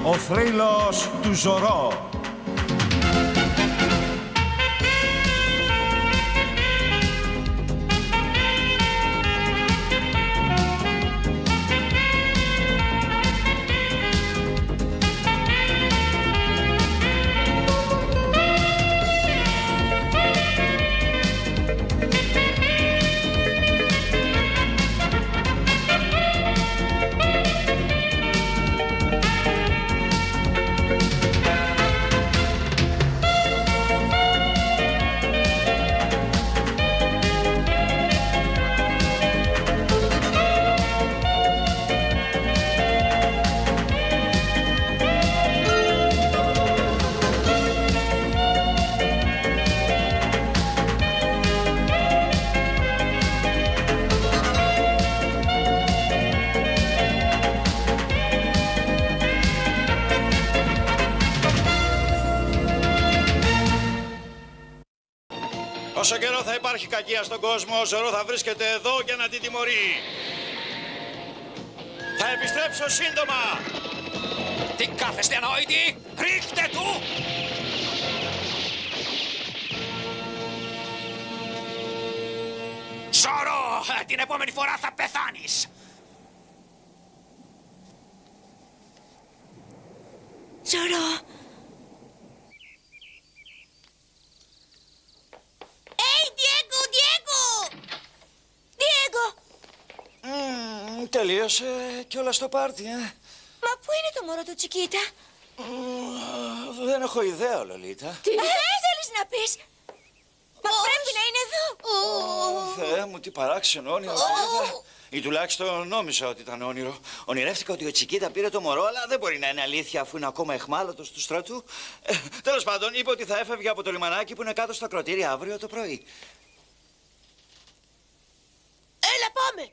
Ο θρύλος του Ζωρό. Όσο καιρό θα υπάρχει κακία στον κόσμο, ο Ζωρό θα βρίσκεται εδώ για να την τιμωρεί. Θα επιστρέψω σύντομα. Τι κάθεστε ανόητοι! Ρίχτε του! Ζωρό! Την επόμενη φορά θα πεθάνεις! Ζωρό! Τελείωσε κιόλας το πάρτι, Μα πού είναι το μωρό του Τσικίτα? Δεν έχω ιδέα, Λολίτα. Τι θέλεις να πεις? Μα πρέπει να είναι εδώ. Θεέ μου, τι παράξενο όνειρο που είδα. Ή τουλάχιστον νόμιζα ότι ήταν όνειρο. Ονειρεύτηκα ότι ο Τσικίτα πήρε το μωρό, αλλά δεν μπορεί να είναι αλήθεια αφού είναι ακόμα αιχμάλωτος του στρατού. Τέλος πάντων, είπε ότι θα έφευγε από το λιμανάκι που είναι κάτω στα ακροτήρια αύριο το πρωί. Έλα, πάμε!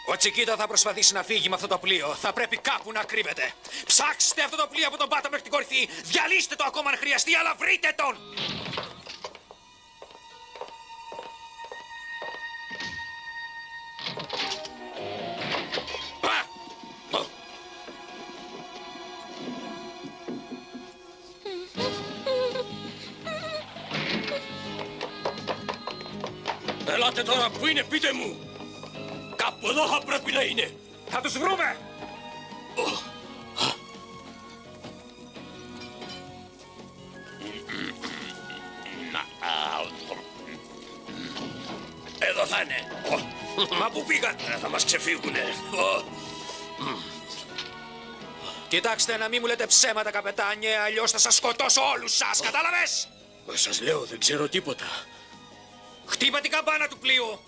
Ο Τσικίτα θα προσπαθήσει να φύγει με αυτό το πλοίο. Θα πρέπει κάπου να κρύβεται. Ψάξτε αυτό το πλοίο από τον πάτο μέχρι την κορυφή. Διαλύστε το ακόμα αν χρειαστεί, αλλά βρείτε τον! Ελάτε τώρα, πού είναι, πείτε μου! Κάπου εδώ θα πρέπει να είναι! Θα τους βρούμε! Εδώ θα είναι! Μα πού πήγαν! Θα μας ξεφύγουνε! Κοιτάξτε να μην μου λέτε ψέματα, καπετάνιε, αλλιώς θα σας σκοτώσω όλους σας, κατάλαβες! Σας λέω, δεν ξέρω τίποτα. Χτύπα την καμπάνα του πλοίου!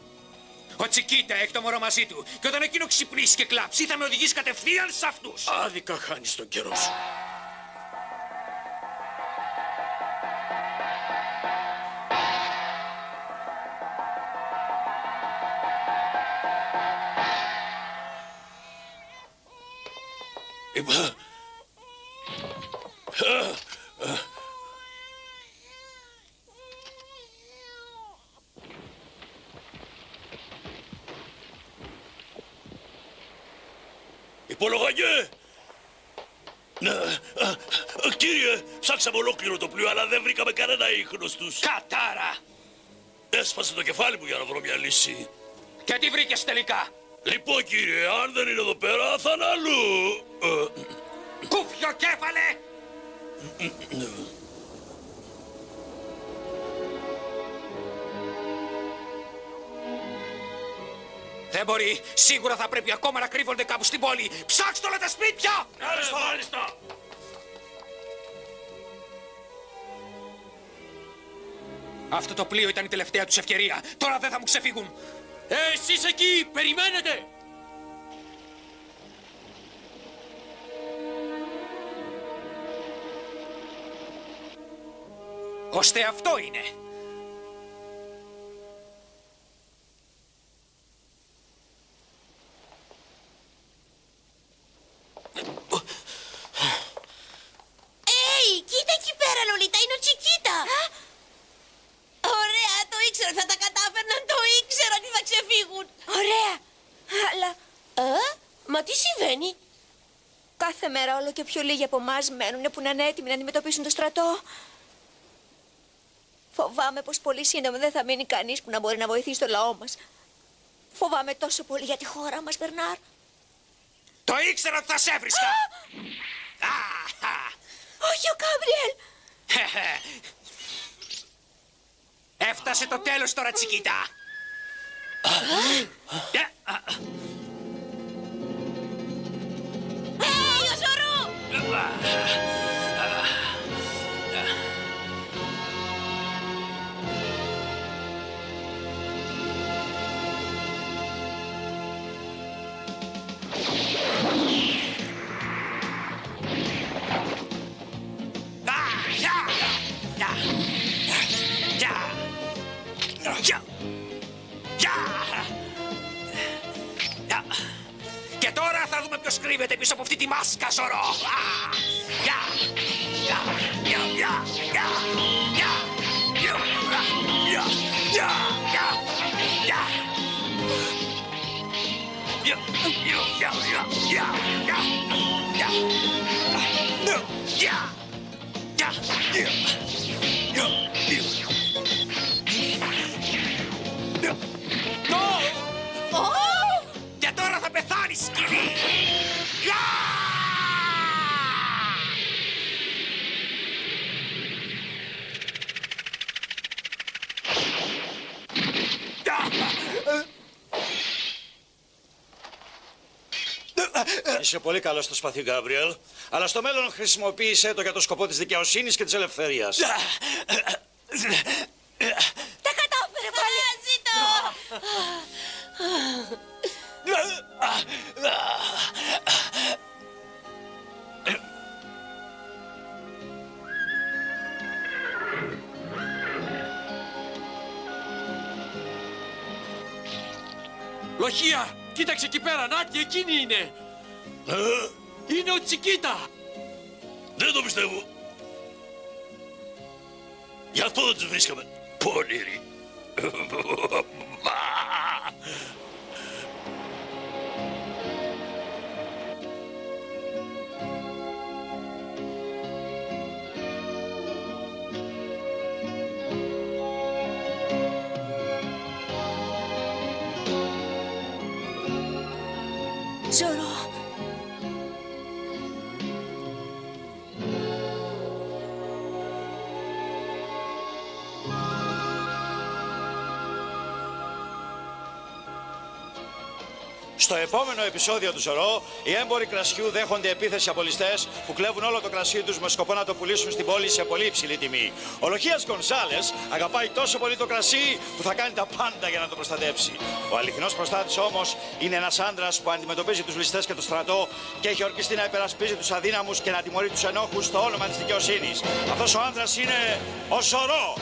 Ο Τσικίτα έχει το μωρό μαζί του και όταν εκείνο ξυπνήσει και κλάψει θα με οδηγήσει κατευθείαν σε αυτούς. Άδικα χάνεις τον καιρό σου. Υπολογαγέ! Κύριε, ψάξαμε ολόκληρο το πλοίο, αλλά δεν βρήκαμε κανένα ίχνος τους. Κατάρα! Έσπασε το κεφάλι μου για να βρω μια λύση. Και τι βρήκες τελικά? Λοιπόν, κύριε, αν δεν είναι εδώ πέρα, θα είναι αλλού. Κούφιο κέφαλε! Δεν μπορεί. Σίγουρα θα πρέπει ακόμα να κρύβονται κάπου στην πόλη. Ψάξτε όλα τα σπίτια! Μάλιστα. Αυτό το πλοίο ήταν η τελευταία τους ευκαιρία. Τώρα δεν θα μου ξεφύγουν. Εσείς εκεί, περιμένετε. Ώστε αυτό είναι. Κοίτα εκεί πέρα, Λολίτα, είναι ο Τσικίτα. Ωραία, το ήξερα ότι θα τα κατάφερναν, το ήξερα ότι θα ξεφύγουν. Ωραία, αλλά... Μα τι συμβαίνει? Κάθε μέρα όλο και πιο λίγοι από εμάς μένουν που να είναι έτοιμοι να αντιμετωπίσουν το στρατό. Φοβάμαι πως πολύ σύντομα δεν θα μείνει κανείς που να μπορεί να βοηθήσει το λαό μας. Φοβάμαι τόσο πολύ για τη χώρα μας, Μπερνάρ. Το ήξερα ότι θα σε έβρισκα. Όχι ο Γκάμπριελ. Έφτασε το τέλος τώρα, Τσικίτα. Ο Ζωρό! Και τώρα θα δούμε ποιος κρύβεται πίσω από αυτή τη μάσκα, Ζωρό. Και τώρα θα πεθάνεις, σκυλί! Είσαι πολύ καλό στο σπαθί, Γκάμπριελ. Αλλά στο μέλλον χρησιμοποίησέ το για το σκοπό της δικαιοσύνης και της ελευθερίας. Τα κατάφερε πάλι. Λοχεία, κοίταξε εκεί πέρα, Νάτι, εκείνη είναι. Είναι ο Τσικίτα. Δεν το πιστεύω. Γι' αυτό δεν τους βρίσκαμε. Πονηροί. Ζωρό. Στο επόμενο επεισόδιο του Ζωρό, οι έμποροι κρασιού δέχονται επίθεση από ληστές που κλέβουν όλο το κρασί τους με σκοπό να το πουλήσουν στην πόλη σε πολύ υψηλή τιμή. Ο Λοχίας Γκονζάλες αγαπάει τόσο πολύ το κρασί που θα κάνει τα πάντα για να το προστατέψει. Ο αληθινός προστάτης όμως είναι ένας άντρας που αντιμετωπίζει τους ληστές και το στρατό και έχει ορκιστεί να υπερασπίζει τους αδύναμους και να τιμωρεί τους ενόχους στο όνομα της δικαιοσύνης. Αυτός ο άντρας είναι ο Ζωρό.